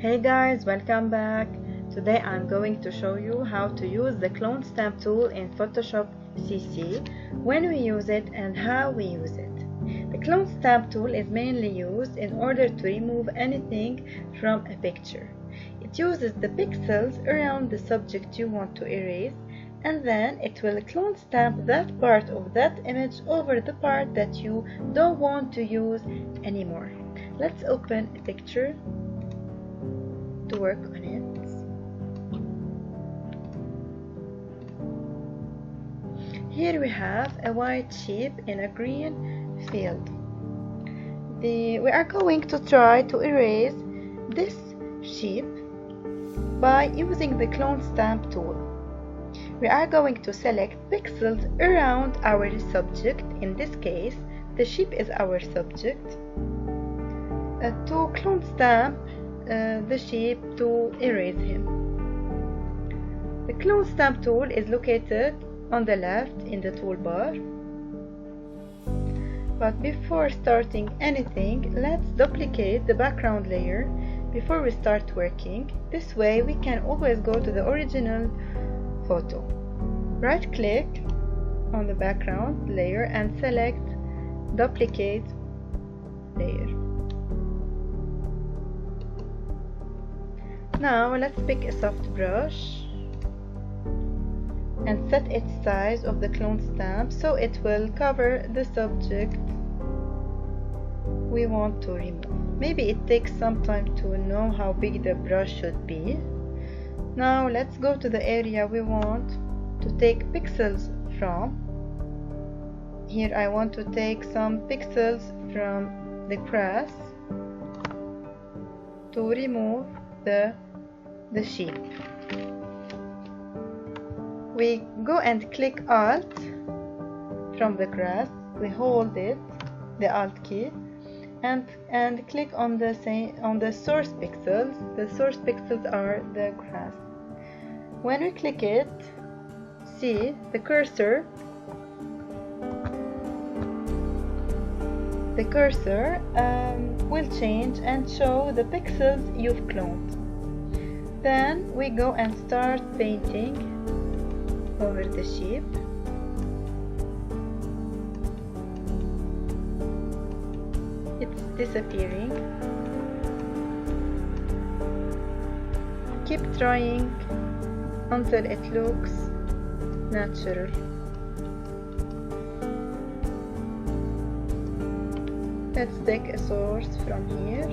Hey guys, welcome back. Today I'm going to show you how to use the clone stamp tool in Photoshop CC, when we use it and how we use it. The clone stamp tool is mainly used in order to remove anything from a picture. It uses the pixels around the subject you want to erase, and then it will clone stamp that part of that image over the part that you don't want to use anymore. Let's open a picture to work on it. Here we have a white sheep in a green field. We are going to try to erase this sheep by using the clone stamp tool. We are going to select pixels around our subject. In this case, the sheep is our subject. To clone stamp the sheep to erase him. The clone stamp tool is located on the left in the toolbar. But before starting anything, let's duplicate the background layer before we start working. This way we can always go to the original photo. Right click on the background layer and select duplicate layer. Now let's pick a soft brush and set its size of the clone stamp so it will cover the subject we want to remove. Maybe it takes some time to know how big the brush should be. Now let's go to the area we want to take pixels from. Here I want to take some pixels from the grass to remove the sheep. We go and click Alt from the grass. We hold it, the Alt key, and click on the source pixels. The source pixels are the grass. When we click it, see the cursor. The cursor will change and show the pixels you've cloned. Then we go and start painting over the sheep. It's disappearing. Keep trying until it looks natural. Let's take a source from here.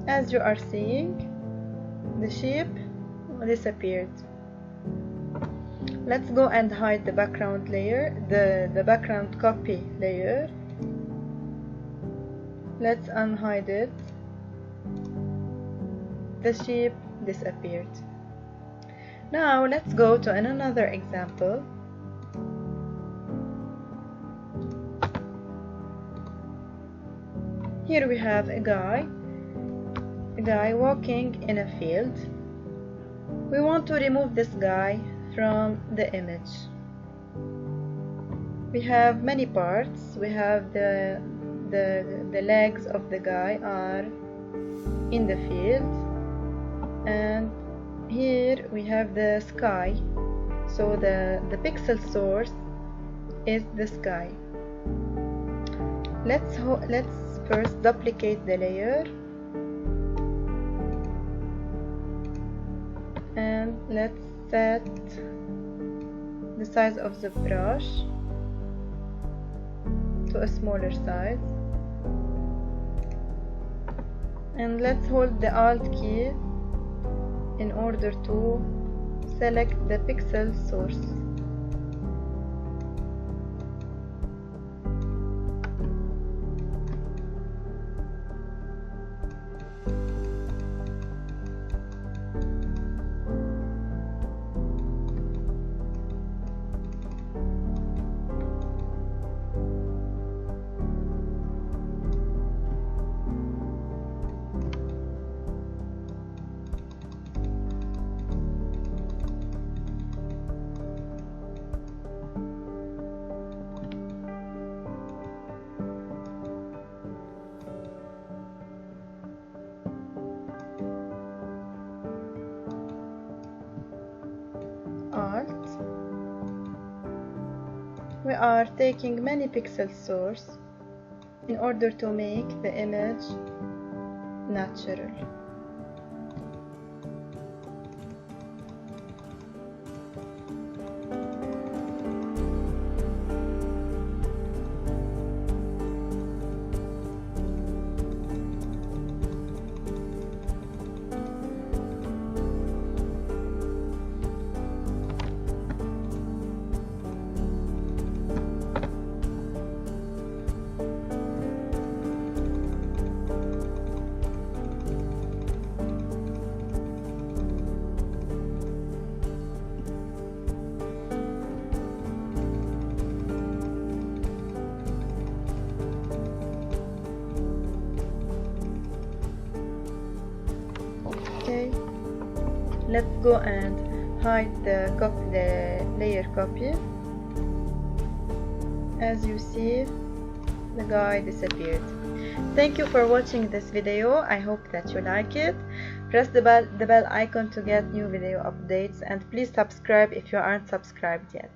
As you are seeing, the sheep disappeared. Let's go and hide the background layer, the background copy layer. Let's unhide it. The sheep disappeared. Now let's go to another example. Here we have a guy walking in a field. We want to remove this guy from the image. We have many parts. We have the legs of the guy are in the field, and here we have the sky. So the pixel source is the sky. Let's first duplicate the layer. And let's set the size of the brush to a smaller size, and let's hold the Alt key in order to select the pixel source. are taking many pixel source in order to make the image natural. Okay, let's go and hide the layer copy. As you see, the guy disappeared. Thank you for watching this video. I hope that you like it. Press the bell icon to get new video updates, and please subscribe if you aren't subscribed yet.